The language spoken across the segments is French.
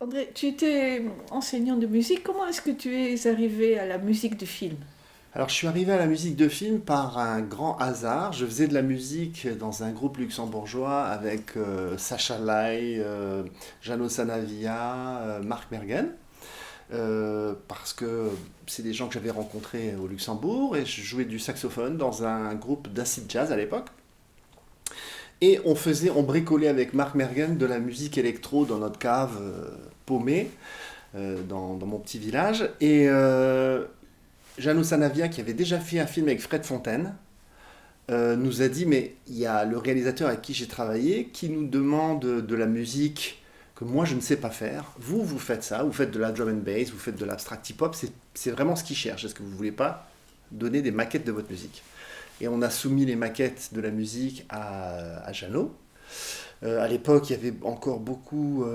André, tu étais enseignant de musique. Comment est-ce que tu es arrivé à la musique de film? Alors, je suis arrivé à la musique de film par un grand hasard. Je faisais de la musique dans un groupe luxembourgeois avec Sacha Lai, Jano Sanavia, Marc Mergen, parce que c'est des gens que j'avais rencontrés au Luxembourg et je jouais du saxophone dans un groupe d'acid jazz à l'époque. Et on bricolait avec Marc Mergen de la musique électro dans notre cave paumée dans mon petit village. Et Jano Sanavia, qui avait déjà fait un film avec Fred Fontaine, nous a dit, mais il y a le réalisateur avec qui j'ai travaillé qui nous demande de la musique que moi je ne sais pas faire. Vous faites ça, vous faites de la drum and bass, vous faites de l'abstract hip-hop, c'est vraiment ce qu'il cherche. Est-ce que vous ne voulez pas donner des maquettes de votre musique? Et on a soumis les maquettes de la musique à Jeannot. À l'époque, il y avait encore beaucoup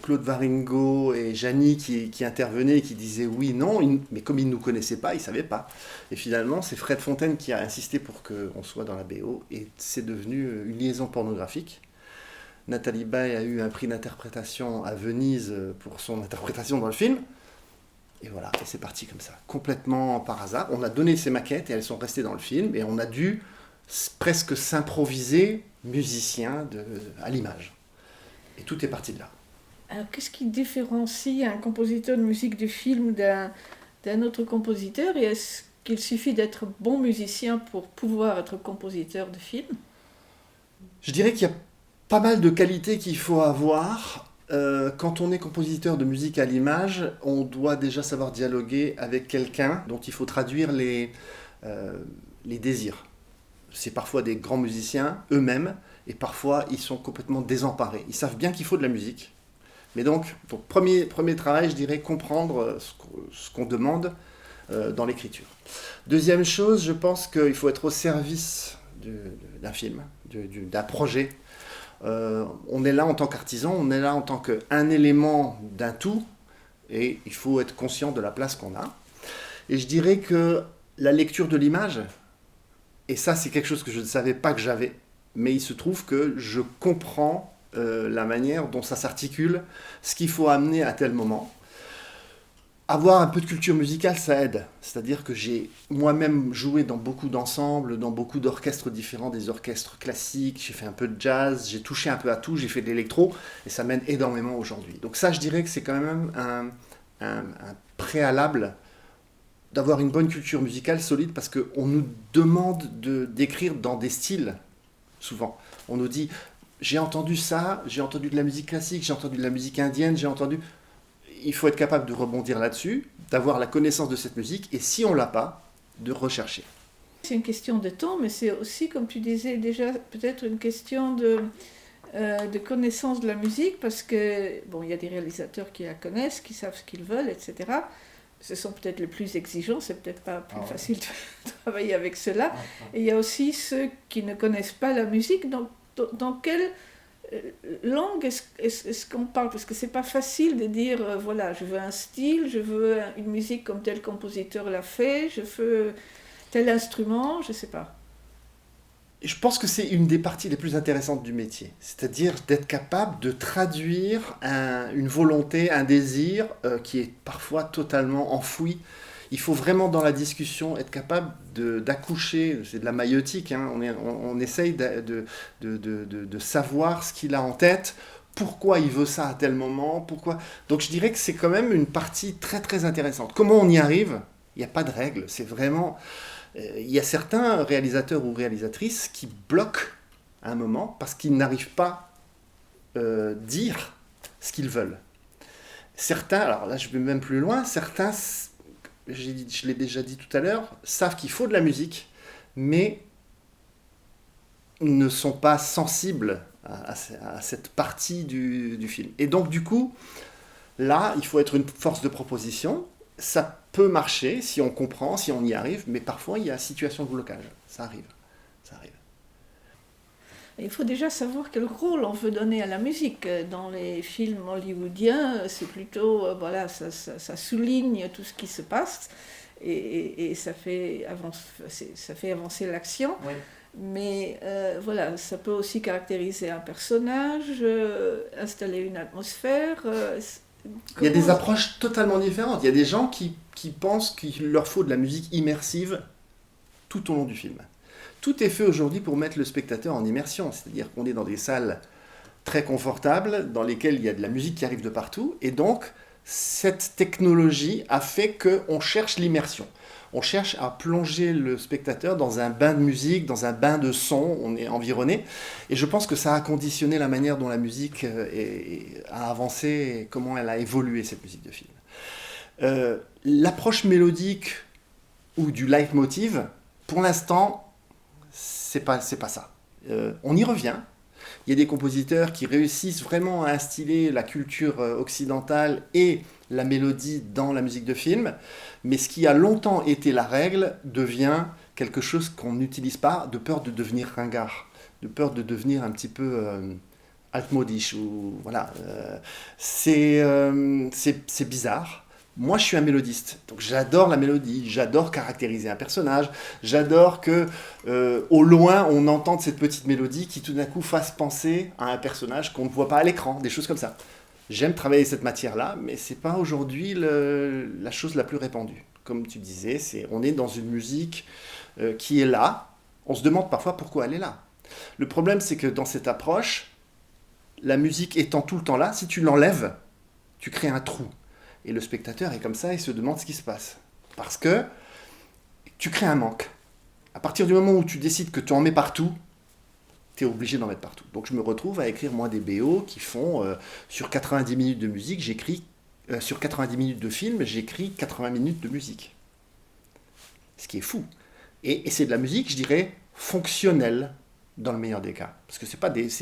Claude Varingo et Jani qui intervenaient et qui disaient oui, non, mais comme ils ne nous connaissaient pas, ils ne savaient pas. Et finalement, c'est Fred Fontaine qui a insisté pour qu'on soit dans la BO et c'est devenu une liaison pornographique. Nathalie Baye a eu un prix d'interprétation à Venise pour son interprétation dans le film. Et voilà, et c'est parti comme ça, complètement par hasard. On a donné ces maquettes et elles sont restées dans le film et on a dû presque s'improviser musicien à l'image. Et tout est parti de là. Alors, qu'est-ce qui différencie un compositeur de musique de film d'un autre compositeur? Et est-ce qu'il suffit d'être bon musicien pour pouvoir être compositeur de film? Je dirais qu'il y a pas mal de qualités qu'il faut avoir. Quand on est compositeur de musique à l'image, on doit déjà savoir dialoguer avec quelqu'un dont il faut traduire les désirs. C'est parfois des grands musiciens eux-mêmes, et parfois ils sont complètement désemparés. Ils savent bien qu'il faut de la musique. Mais donc premier travail, je dirais comprendre ce qu'on demande dans l'écriture. Deuxième chose, je pense qu'il faut être au service d'un film, d'un projet. On est là en tant qu'artisan, on est là en tant qu'un élément d'un tout, et il faut être conscient de la place qu'on a. Et je dirais que la lecture de l'image, et ça c'est quelque chose que je ne savais pas que j'avais, mais il se trouve que je comprends la manière dont ça s'articule, ce qu'il faut amener à tel moment. Avoir un peu de culture musicale, ça aide. C'est-à-dire que j'ai moi-même joué dans beaucoup d'ensembles, dans beaucoup d'orchestres différents, des orchestres classiques, j'ai fait un peu de jazz, j'ai touché un peu à tout, j'ai fait de l'électro, et ça m'aide énormément aujourd'hui. Donc ça, je dirais que c'est quand même un préalable d'avoir une bonne culture musicale solide, parce qu'on nous demande d'écrire dans des styles, souvent. On nous dit, j'ai entendu ça, j'ai entendu de la musique classique, j'ai entendu de la musique indienne, j'ai entendu... Il faut être capable de rebondir là-dessus, d'avoir la connaissance de cette musique, et si on l'a pas, de rechercher. C'est une question de temps, mais c'est aussi, comme tu disais déjà, peut-être une question de connaissance de la musique, parce que, bon, il y a des réalisateurs qui la connaissent, qui savent ce qu'ils veulent, etc. Ce sont peut-être les plus exigeants, c'est peut-être pas plus facile de travailler avec ceux-là. Et il y a aussi ceux qui ne connaissent pas la musique. Donc, dans quelle langue est-ce qu'on parle? Parce que c'est pas facile de dire, voilà, je veux un style, je veux une musique comme tel compositeur l'a fait, je veux tel instrument, je sais pas. Je pense que c'est une des parties les plus intéressantes du métier, c'est-à-dire d'être capable de traduire une volonté, un désir qui est parfois totalement enfoui. Il faut vraiment dans la discussion être capable d'accoucher, c'est de la maïeutique, hein, on essaye de savoir ce qu'il a en tête, pourquoi il veut ça à tel moment, pourquoi. Donc je dirais que c'est quand même une partie très très intéressante. Comment on y arrive? Il n'y a pas de règle, c'est vraiment... Il y a certains réalisateurs ou réalisatrices qui bloquent à un moment parce qu'ils n'arrivent pas à dire ce qu'ils veulent. Certains, alors là je vais même plus loin, certains, je l'ai déjà dit tout à l'heure, savent qu'il faut de la musique, mais ne sont pas sensibles à cette partie du film. Et donc du coup, là, il faut être une force de proposition. Ça peut marcher si on comprend, si on y arrive, mais parfois il y a situation de blocage. Ça arrive. Ça arrive. Il faut déjà savoir quel rôle on veut donner à la musique. Dans les films hollywoodiens, c'est plutôt, voilà, ça souligne tout ce qui se passe et ça fait avancer l'action. Oui. Mais voilà, ça peut aussi caractériser un personnage, installer une atmosphère. Il y a des Comment... approches totalement différentes. Il y a des gens qui pensent qu'il leur faut de la musique immersive tout au long du film. Tout est fait aujourd'hui pour mettre le spectateur en immersion, c'est-à-dire qu'on est dans des salles très confortables, dans lesquelles il y a de la musique qui arrive de partout, et donc cette technologie a fait qu'on cherche l'immersion. On cherche à plonger le spectateur dans un bain de musique, dans un bain de son, on est environné, et je pense que ça a conditionné la manière dont la musique a avancé, et comment elle a évolué, cette musique de film. L'approche mélodique ou du leitmotiv, pour l'instant, c'est pas ça. On y revient. Il y a des compositeurs qui réussissent vraiment à instiller la culture occidentale et la mélodie dans la musique de film, mais ce qui a longtemps été la règle devient quelque chose qu'on n'utilise pas de peur de devenir ringard, de peur de devenir un petit peu altmodisch. Ou, voilà, c'est bizarre. Moi, je suis un mélodiste, donc j'adore la mélodie, j'adore caractériser un personnage, j'adore que au loin, on entende cette petite mélodie qui tout d'un coup fasse penser à un personnage qu'on ne voit pas à l'écran, des choses comme ça. J'aime travailler cette matière-là, mais c'est pas aujourd'hui la chose la plus répandue. Comme tu disais, on est dans une musique qui est là. On se demande parfois pourquoi elle est là. Le problème, c'est que dans cette approche, la musique étant tout le temps là, si tu l'enlèves, tu crées un trou. Et le spectateur est comme ça, il se demande ce qui se passe. Parce que tu crées un manque. À partir du moment où tu décides que tu en mets partout, tu es obligé d'en mettre partout. Donc je me retrouve à écrire moi des BO qui font, sur 90 minutes de musique, sur 90 minutes de film, j'écris 80 minutes de musique. Ce qui est fou. Et c'est de la musique, je dirais, fonctionnelle, dans le meilleur des cas. Parce que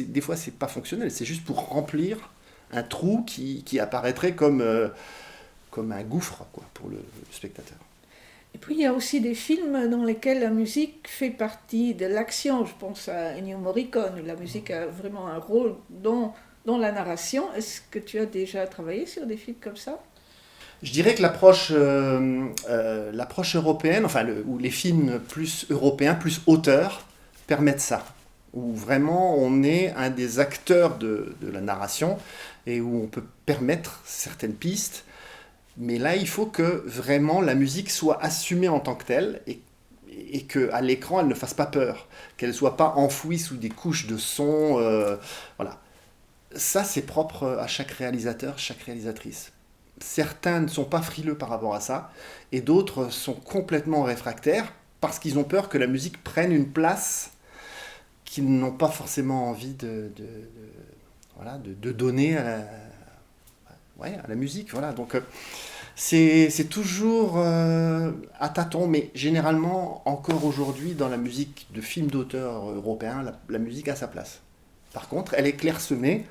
des fois, c'est pas fonctionnel, c'est juste pour remplir un trou qui apparaîtrait comme un gouffre, quoi, pour le spectateur. Et puis il y a aussi des films dans lesquels la musique fait partie de l'action. Je pense à Ennio Morricone, où la musique a vraiment un rôle dans la narration. Est-ce que tu as déjà travaillé sur des films comme ça? Je dirais que l'approche européenne, ou les films plus européens, plus auteurs, permettent ça. Où vraiment on est un des acteurs de la narration et où on peut permettre certaines pistes. Mais là, il faut que vraiment la musique soit assumée en tant que telle et qu'à l'écran, elle ne fasse pas peur, qu'elle ne soit pas enfouie sous des couches de son. Voilà. Ça, c'est propre à chaque réalisateur, chaque réalisatrice. Certains ne sont pas frileux par rapport à ça, et d'autres sont complètement réfractaires parce qu'ils ont peur que la musique prenne une place qu'ils n'ont pas forcément envie de donner à la musique. Voilà. Donc c'est toujours à tâtons, mais généralement, encore aujourd'hui, dans la musique de films d'auteurs européens, la musique a sa place. Par contre, elle est clairsemée,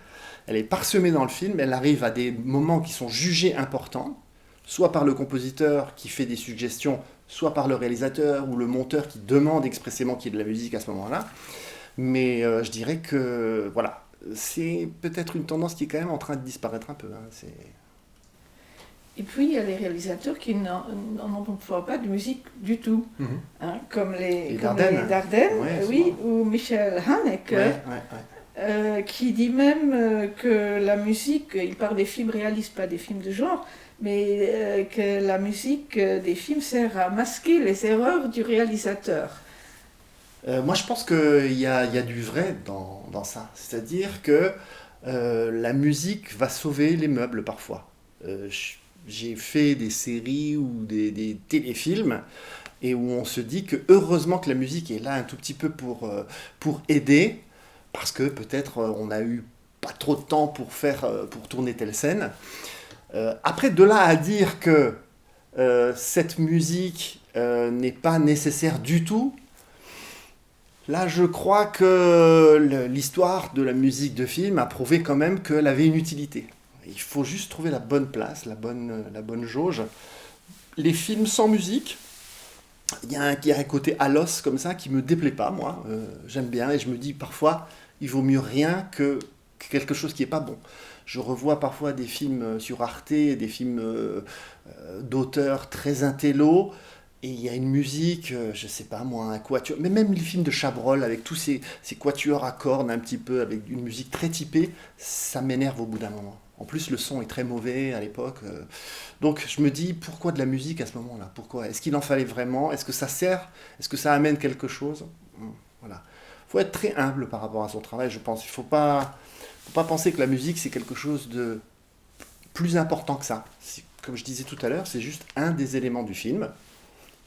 elle est parsemée dans le film, elle arrive à des moments qui sont jugés importants, soit par le compositeur qui fait des suggestions, soit par le réalisateur ou le monteur qui demande expressément qu'il y ait de la musique à ce moment-là. Mais je dirais que voilà, c'est peut-être une tendance qui est quand même en train de disparaître un peu. Hein. Et puis il y a les réalisateurs qui n'en emploient pas de musique du tout, hein, comme les Dardenne, Ouais, oui, ou Michel Haneke, qui dit même que la musique, il parle des films réalistes, pas des films de genre, mais que la musique des films sert à masquer les erreurs du réalisateur. Moi, je pense qu'il y a du vrai dans ça. C'est-à-dire que la musique va sauver les meubles parfois. J'ai fait des séries ou des téléfilms et où on se dit que heureusement que la musique est là un tout petit peu pour aider, parce que peut-être on n'a eu pas trop de temps pour tourner telle scène. Après, de là à dire que cette musique n'est pas nécessaire du tout, là, je crois que l'histoire de la musique de film a prouvé quand même qu'elle avait une utilité. Il faut juste trouver la bonne place, la bonne jauge. Les films sans musique, il y a un côté à l'os comme ça qui me déplaît pas, moi. J'aime bien et je me dis parfois, il vaut mieux rien que quelque chose qui est pas bon. Je revois parfois des films sur Arte, des films d'auteurs très intello, Et il y a une musique, je sais pas moi, un quatuor, mais même les films de Chabrol avec tous ces quatuors à cordes un petit peu, avec une musique très typée, ça m'énerve au bout d'un moment. En plus, le son est très mauvais à l'époque. Donc je me dis, pourquoi de la musique à ce moment-là? Pourquoi? Est-ce qu'il en fallait vraiment? Est-ce que ça sert? Est-ce que ça amène quelque chose? Voilà. Il faut être très humble par rapport à son travail, je pense. Il faut pas penser que la musique, c'est quelque chose de plus important que ça. Comme je disais tout à l'heure, c'est juste un des éléments du film.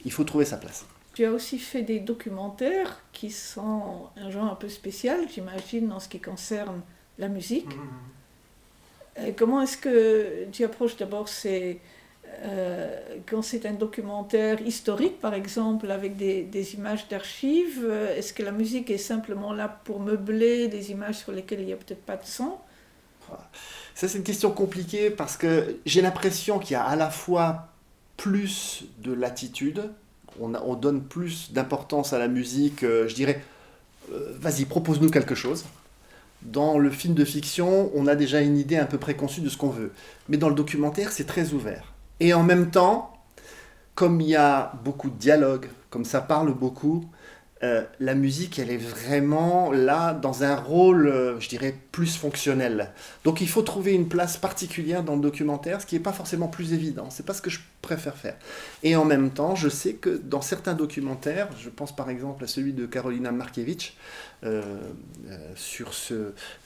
Il faut trouver sa place. Tu as aussi fait des documentaires qui sont un genre un peu spécial, j'imagine, en ce qui concerne la musique. Et comment est-ce que tu approches d'abord quand c'est un documentaire historique, par exemple, avec des images d'archives, est-ce que la musique est simplement là pour meubler des images sur lesquelles il n'y a peut-être pas de son? Ça, c'est une question compliquée parce que j'ai l'impression qu'il y a à la fois plus de latitude, on donne plus d'importance à la musique, je dirais, vas-y, propose-nous quelque chose. Dans le film de fiction, on a déjà une idée un peu préconçue de ce qu'on veut. Mais dans le documentaire, c'est très ouvert. Et en même temps, comme il y a beaucoup de dialogue, comme ça parle beaucoup, la musique, elle est vraiment là dans un rôle, je dirais, plus fonctionnel. Donc il faut trouver une place particulière dans le documentaire, ce qui n'est pas forcément plus évident. C'est pas ce que je préfère faire. Et en même temps, je sais que dans certains documentaires, je pense par exemple à celui de Karolina Markiewicz, sur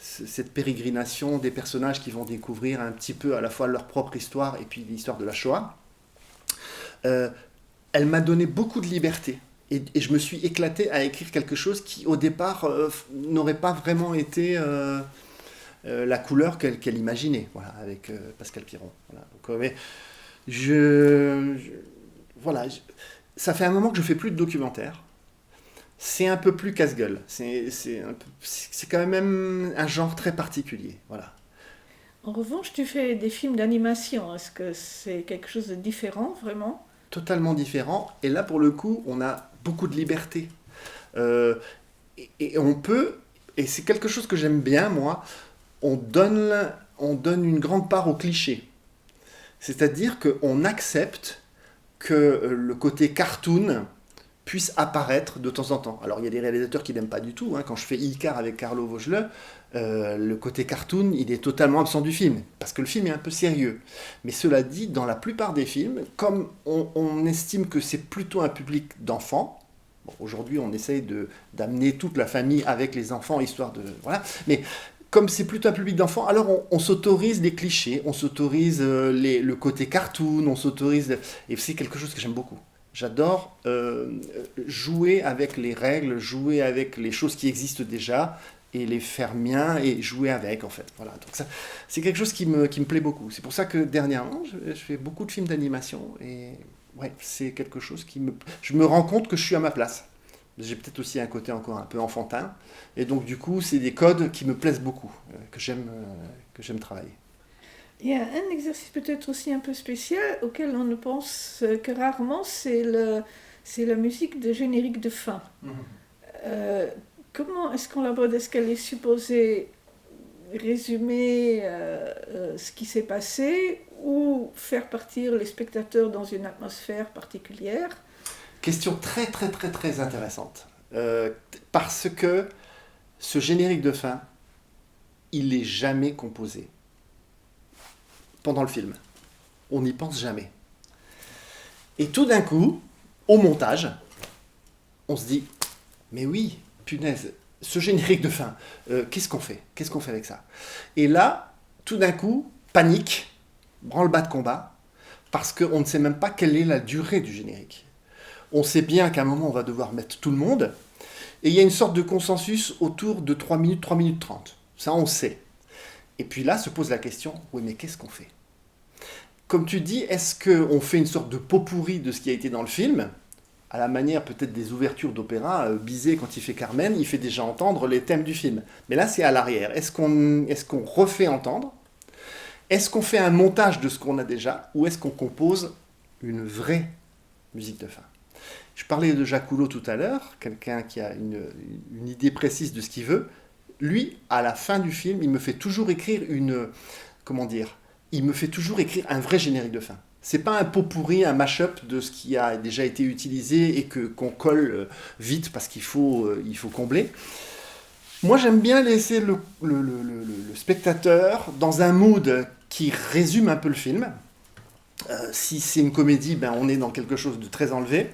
cette pérégrination des personnages qui vont découvrir un petit peu à la fois leur propre histoire et puis l'histoire de la Shoah, elle m'a donné beaucoup de liberté. Et je me suis éclaté à écrire quelque chose qui, au départ, n'aurait pas vraiment été la couleur qu'elle imaginait, voilà, avec Pascal Piron. Voilà. Donc, mais voilà, ça fait un moment que je fais plus de documentaires. C'est un peu plus casse-gueule. C'est quand même un genre très particulier. Voilà. En revanche, tu fais des films d'animation. Est-ce que c'est quelque chose de différent, vraiment? Totalement différent. Et là, pour le coup, on a beaucoup de liberté. Euh, et on peut, et c'est quelque chose que j'aime bien, moi, on donne une grande part au cliché. C'est-à-dire qu'on accepte que le côté cartoon puisse apparaître de temps en temps. Alors il y a des réalisateurs qui n'aiment pas du tout. Hein. Quand je fais Icar avec Carlo Vogele, le côté cartoon, il est totalement absent du film, parce que le film est un peu sérieux. Mais cela dit, dans la plupart des films, comme on estime que c'est plutôt un public d'enfants, bon, aujourd'hui on essaye d'amener toute la famille avec les enfants, histoire de... Voilà, mais comme c'est plutôt un public d'enfants, alors on s'autorise les clichés, on s'autorise le côté cartoon, on s'autorise... Et c'est quelque chose que j'aime beaucoup. J'adore jouer avec les règles, jouer avec les choses qui existent déjà et les faire mien et jouer avec en fait. Voilà. Donc ça, c'est quelque chose qui me plaît beaucoup. C'est pour ça que dernièrement, je fais beaucoup de films d'animation et ouais, c'est quelque chose je me rends compte que je suis à ma place. J'ai peut-être aussi un côté encore un peu enfantin et donc du coup, c'est des codes qui me plaisent beaucoup, que j'aime travailler. Il y a un exercice peut-être aussi un peu spécial auquel on ne pense que rarement, c'est la musique de générique de fin. Euh, Comment est-ce qu'on l'aborde? Est-ce qu'elle est supposée résumer ce qui s'est passé ou faire partir les spectateurs dans une atmosphère particulière? Question très très très très intéressante. Parce que ce générique de fin, il n'est jamais composé pendant le film. On n'y pense jamais. Et tout d'un coup, au montage, on se dit, mais oui, punaise, ce générique de fin, qu'est-ce qu'on fait? Qu'est-ce qu'on fait avec ça? Et là, tout d'un coup, panique, branle-bas de combat, parce qu'on ne sait même pas quelle est la durée du générique. On sait bien qu'à un moment, on va devoir mettre tout le monde, et il y a une sorte de consensus autour de 3 minutes, 3 minutes 30. Ça, on sait. Et puis là, se pose la question, oui, mais qu'est-ce qu'on fait? Comme tu dis, est-ce qu'on fait une sorte de pot pourri de ce qui a été dans le film, à la manière peut-être des ouvertures d'opéra? Bizet, quand il fait Carmen, il fait déjà entendre les thèmes du film. Mais là, c'est à l'arrière. Est-ce qu'on refait entendre? Est-ce qu'on fait un montage de ce qu'on a déjà? Ou est-ce qu'on compose une vraie musique de fin? Je parlais de Jacques Houlot tout à l'heure, quelqu'un qui a une idée précise de ce qu'il veut. Lui, à la fin du film, il me fait toujours écrire comment dire, il me fait toujours écrire un vrai générique de fin. C'est pas un pot pourri, un mash-up de ce qui a déjà été utilisé et qu'on colle vite parce il faut combler. Moi, j'aime bien laisser le spectateur dans un mood qui résume un peu le film. Si c'est une comédie, ben, on est dans quelque chose de très enlevé.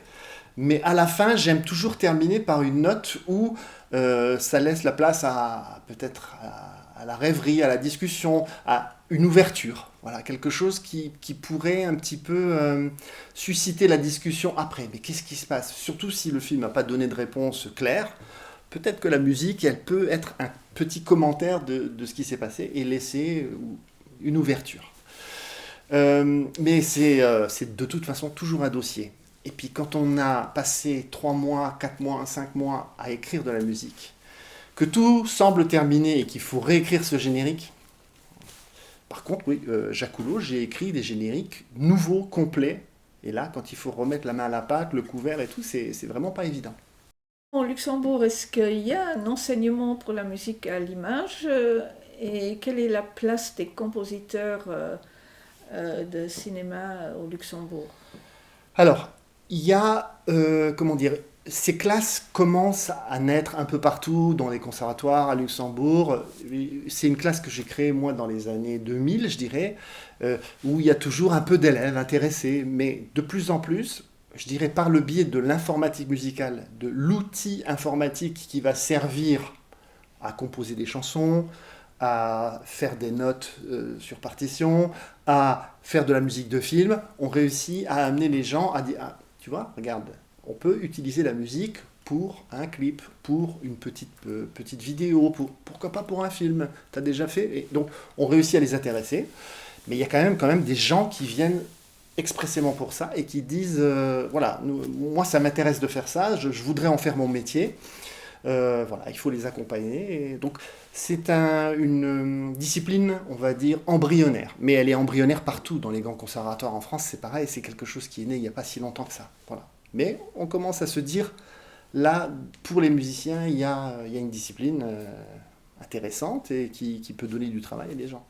Mais à la fin, j'aime toujours terminer par une note où ça laisse la place à peut-être à la rêverie, à la discussion, à une ouverture. Voilà, quelque chose qui pourrait un petit peu susciter la discussion après. Mais qu'est-ce qui se passe? Surtout si le film n'a pas donné de réponse claire, peut-être que la musique, elle peut être un petit commentaire de ce qui s'est passé et laisser une ouverture. Mais c'est de toute façon toujours un dossier. Et puis quand on a passé 3 mois, 4 mois, 5 mois à écrire de la musique, que tout semble terminé et qu'il faut réécrire ce générique, par contre, oui, Jacques Houlot, j'ai écrit des génériques nouveaux, complets. Et là, quand il faut remettre la main à la pâte, le couvert et tout, c'est vraiment pas évident. Au Luxembourg, est-ce qu'il y a un enseignement pour la musique à l'image et quelle est la place des compositeurs de cinéma au Luxembourg? Alors, il y a, comment dire, ces classes commencent à naître un peu partout dans les conservatoires à Luxembourg. C'est une classe que j'ai créée moi dans les années 2000, je dirais, où il y a toujours un peu d'élèves intéressés, mais de plus en plus, je dirais par le biais de l'informatique musicale, de l'outil informatique qui va servir à composer des chansons, à faire des notes sur partition, à faire de la musique de film, on réussit à amener les gens à dire, ah, tu vois, regarde, on peut utiliser la musique pour un clip, pour une petite vidéo, pourquoi pas pour un film, tu as déjà fait. Et donc on réussit à les intéresser, mais il y a quand même des gens qui viennent expressément pour ça et qui disent, voilà, moi ça m'intéresse de faire ça, je voudrais en faire mon métier. Voilà, il faut les accompagner. Et donc, c'est une discipline, on va dire, embryonnaire. Mais elle est embryonnaire partout. Dans les grands conservatoires en France, c'est pareil, c'est quelque chose qui est né il n'y a pas si longtemps que ça. Voilà. Mais on commence à se dire, là, pour les musiciens, il y a une discipline intéressante et qui peut donner du travail à des gens.